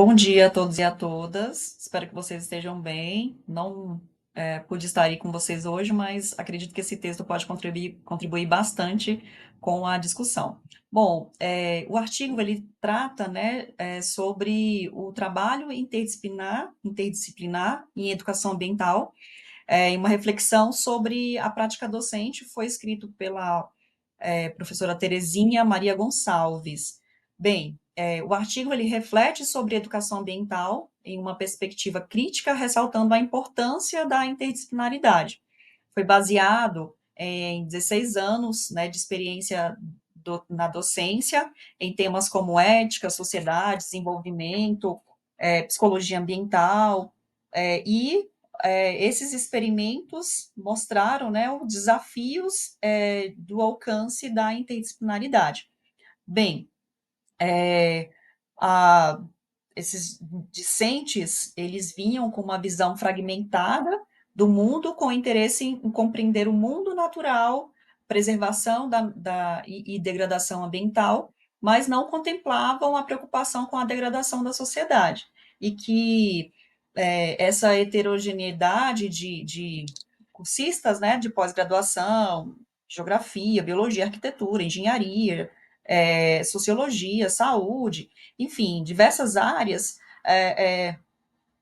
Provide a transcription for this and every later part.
Bom dia a todos e a todas. Espero que vocês estejam bem. Não pude estar aí com vocês hoje, mas acredito que esse texto pode contribuir bastante com a discussão. Bom, o artigo ele trata, né, sobre o trabalho interdisciplinar em educação ambiental, em uma reflexão sobre a prática docente. Foi escrito pela professora Terezinha Maria Gonçalves. Bem, o artigo ele reflete sobre educação ambiental em uma perspectiva crítica, ressaltando a importância da interdisciplinaridade. Foi baseado em 16 anos, né, de experiência na docência, em temas como ética, sociedade, desenvolvimento, psicologia ambiental, e esses experimentos mostraram, né, os desafios do alcance da interdisciplinaridade. Bem, é, a, esses discentes, eles vinham com uma visão fragmentada do mundo, com interesse em compreender o mundo natural, preservação e degradação ambiental, mas não contemplavam a preocupação com a degradação da sociedade, e que essa heterogeneidade de cursistas, né, de pós-graduação, geografia, biologia, arquitetura, engenharia, sociologia, saúde, enfim, diversas áreas,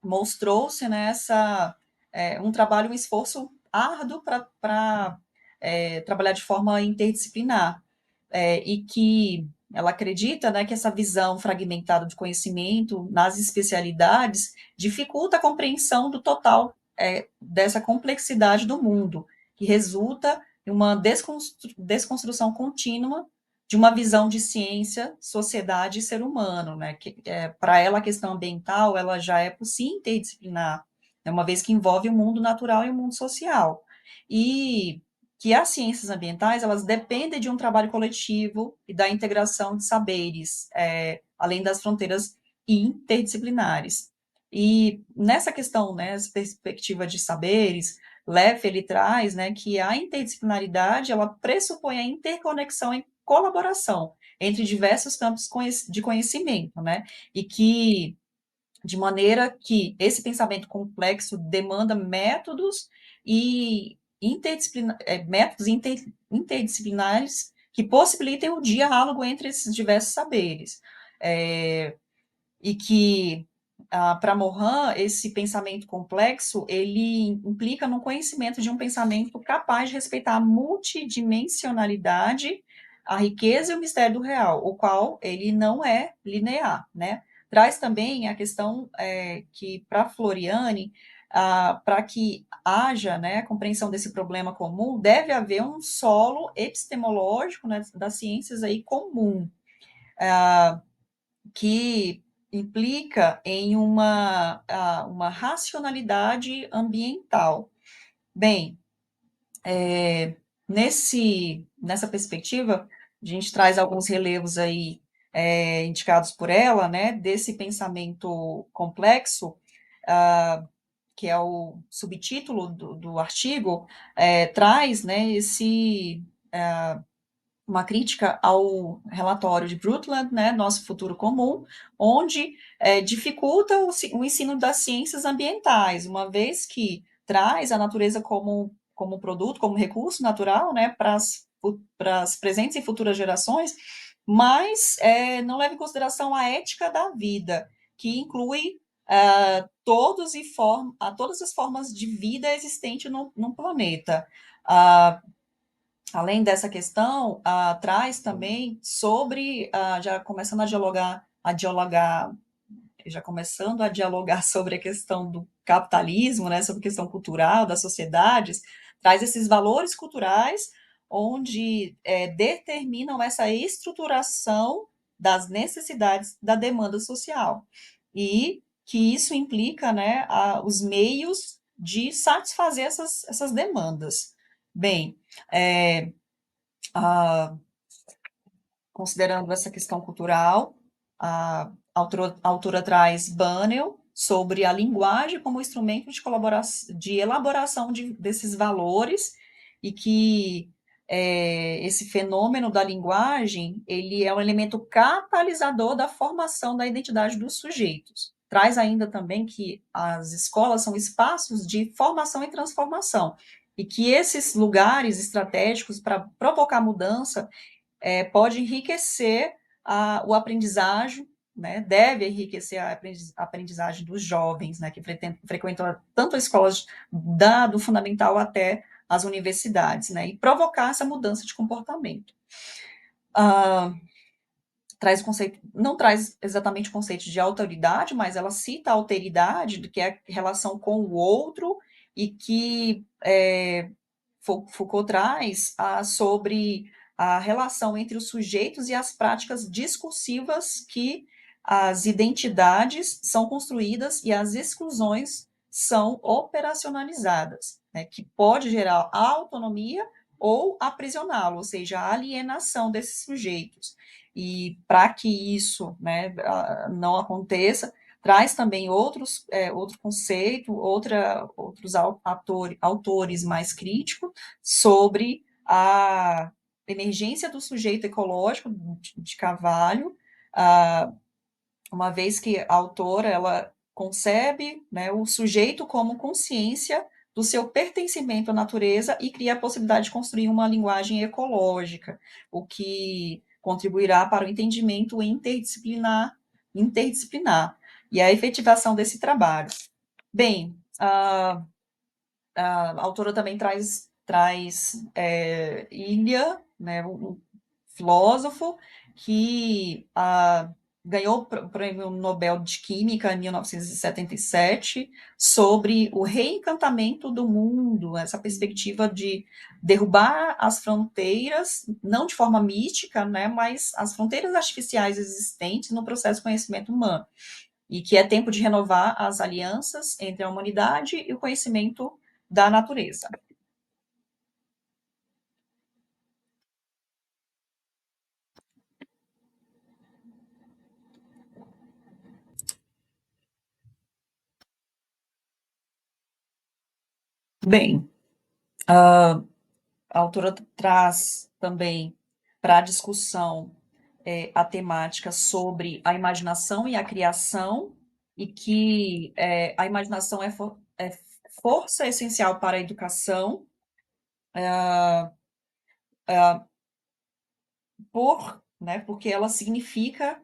mostrou-se nessa um trabalho, um esforço árduo para trabalhar de forma interdisciplinar, e que ela acredita, né, que essa visão fragmentada do conhecimento nas especialidades dificulta a compreensão do total dessa complexidade do mundo, que resulta em uma desconstrução contínua de uma visão de ciência, sociedade e ser humano, né? Que para ela a questão ambiental ela já é por si interdisciplinar, né? Uma vez que envolve o mundo natural e o mundo social. E que as ciências ambientais elas dependem de um trabalho coletivo e da integração de saberes, além das fronteiras interdisciplinares. E nessa questão, né, essa perspectiva de saberes, Leff ele traz, né, que a interdisciplinaridade ela pressupõe a interconexão e colaboração entre diversos campos de conhecimento, né, e que de maneira que esse pensamento complexo demanda métodos e interdisciplinares que possibilitem o diálogo entre esses diversos saberes. É, e que, para Morin, esse pensamento complexo, ele implica no conhecimento de um pensamento capaz de respeitar a multidimensionalidade, a riqueza e o mistério do real, o qual ele não é linear, né? Traz também a questão que, para Floriani, para que haja, né, a compreensão desse problema comum, deve haver um solo epistemológico, né, das ciências aí comum, que implica em uma racionalidade ambiental. Bem, nessa perspectiva, a gente traz alguns relevos aí indicados por ela, né, desse pensamento complexo, que é o subtítulo do artigo, traz, né, uma crítica ao relatório de Brundtland, né, Nosso Futuro Comum, onde dificulta o ensino das ciências ambientais, uma vez que traz a natureza como produto, como recurso natural, né, para as presentes e futuras gerações, mas não leva em consideração a ética da vida, que inclui todas as formas de vida existente no planeta. Além dessa questão, traz também sobre, já começando a dialogar sobre a questão do capitalismo, né, sobre a questão cultural das sociedades, traz esses valores culturais onde determinam essa estruturação das necessidades da demanda social, e que isso implica, né, os meios de satisfazer essas demandas. Bem, é, a, considerando essa questão cultural, a autora traz Bunnell sobre a linguagem como instrumento de elaboração desses valores, e que esse fenômeno da linguagem, ele é um elemento catalisador da formação da identidade dos sujeitos. Traz ainda também que as escolas são espaços de formação e transformação, e que esses lugares estratégicos para provocar mudança pode enriquecer o aprendizagem, né, deve enriquecer a aprendizagem dos jovens, né, que frequentam tanto as escolas do fundamental até as universidades, né, e provocar essa mudança de comportamento. Ah, traz conceito, não traz exatamente o conceito de autoridade, mas ela cita a alteridade, que é a relação com o outro, e que Foucault traz sobre a relação entre os sujeitos e as práticas discursivas que as identidades são construídas e as exclusões são operacionalizadas, né, que pode gerar autonomia ou aprisioná-lo, ou seja, a alienação desses sujeitos. E para que isso, né, não aconteça, traz também outro conceito, outros autores mais críticos sobre a emergência do sujeito ecológico de Carvalho, uma vez que a autora ela concebe, né, o sujeito como consciência do seu pertencimento à natureza e cria a possibilidade de construir uma linguagem ecológica, o que contribuirá para o entendimento interdisciplinar e a efetivação desse trabalho. Bem, a autora também traz Ilha, né, um filósofo que ganhou o Prêmio Nobel de Química em 1977 sobre o reencantamento do mundo, essa perspectiva de derrubar as fronteiras, não de forma mística, né, mas as fronteiras artificiais existentes no processo de conhecimento humano, e que é tempo de renovar as alianças entre a humanidade e o conhecimento da natureza. Bem, a autora traz também para a discussão a temática sobre a imaginação e a criação, e que a imaginação é força essencial para a educação, porque ela significa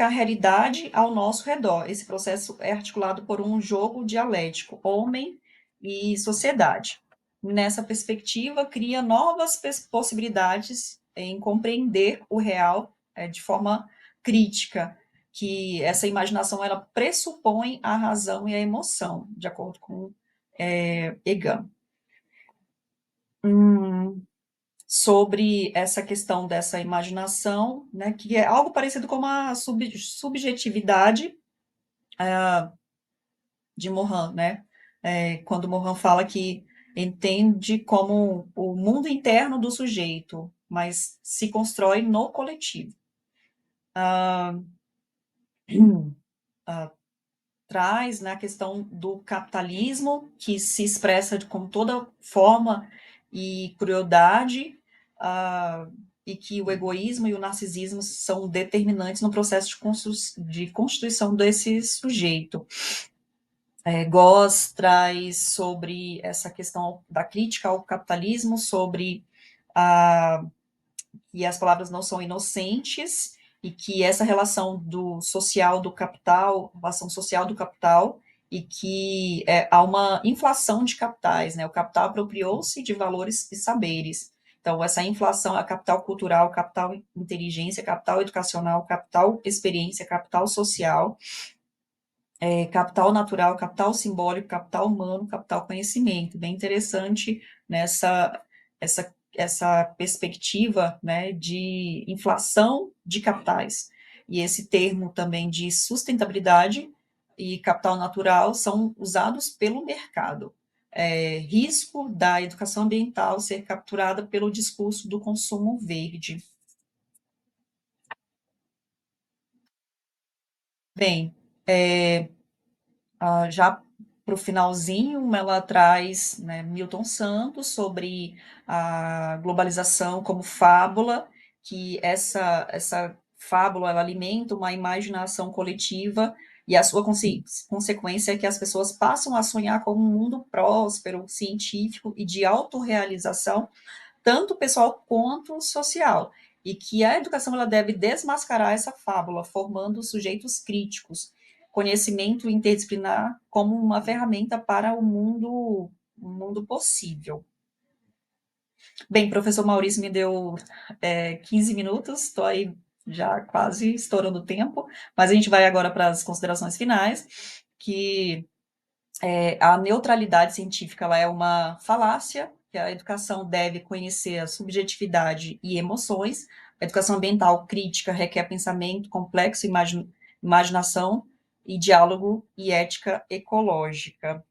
a realidade ao nosso redor. Esse processo é articulado por um jogo dialético, homem e sociedade. Nessa perspectiva, cria novas possibilidades em compreender o real de forma crítica, que essa imaginação ela pressupõe a razão e a emoção, de acordo com Egan. Sobre essa questão dessa imaginação, né, que é algo parecido com a subjetividade de Morin, né? Quando Morin fala que entende como o mundo interno do sujeito, mas se constrói no coletivo. Traz, né, a questão do capitalismo, que se expressa com toda forma e crueldade, e que o egoísmo e o narcisismo são determinantes no processo de constituição desse sujeito. Goss traz sobre essa questão da crítica ao capitalismo, sobre que as palavras não são inocentes, e que essa relação do social do capital, relação social do capital, e que há uma inflação de capitais, né? O capital apropriou-se de valores e saberes. Então, essa inflação é capital cultural, capital inteligência, capital educacional, capital experiência, capital social, capital natural, capital simbólico, capital humano, capital conhecimento. Bem interessante nessa essa perspectiva, né, de inflação de capitais. E esse termo também de sustentabilidade e capital natural são usados pelo mercado. Risco da educação ambiental ser capturada pelo discurso do consumo verde. Bem, já para o finalzinho, ela traz, né, Milton Santos sobre a globalização como fábula, que essa fábula ela alimenta uma imaginação coletiva e a sua consequência é que as pessoas passam a sonhar com um mundo próspero, científico e de autorrealização, tanto pessoal quanto social, e que a educação ela deve desmascarar essa fábula, formando sujeitos críticos, conhecimento interdisciplinar como uma ferramenta para o mundo possível. Bem, professor Maurício me deu 15 minutos, estou aí já quase estourando o tempo, mas a gente vai agora para as considerações finais, que a neutralidade científica ela é uma falácia, que a educação deve conhecer a subjetividade e emoções. A educação ambiental crítica requer pensamento complexo, imaginação e diálogo e ética ecológica.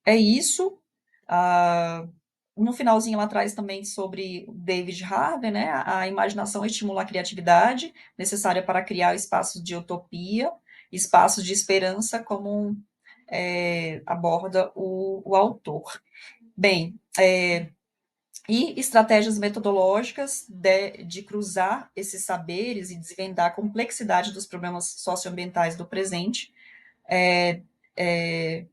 É isso. Ah, no finalzinho ela traz também sobre o David Harvey, né? A imaginação estimula a criatividade necessária para criar espaços de utopia, espaços de esperança, como aborda o autor. Bem, e estratégias metodológicas de cruzar esses saberes e desvendar a complexidade dos problemas socioambientais do presente, é, é,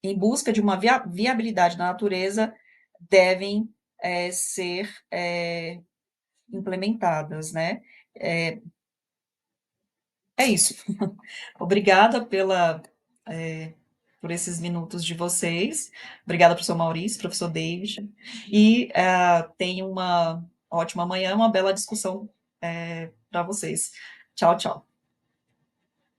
em busca de uma viabilidade da natureza, devem ser implementadas, né? É, é isso. Obrigada por esses minutos de vocês. Obrigada, professor Maurício, professor David. E tenha uma ótima manhã, uma bela discussão para vocês. Tchau, tchau.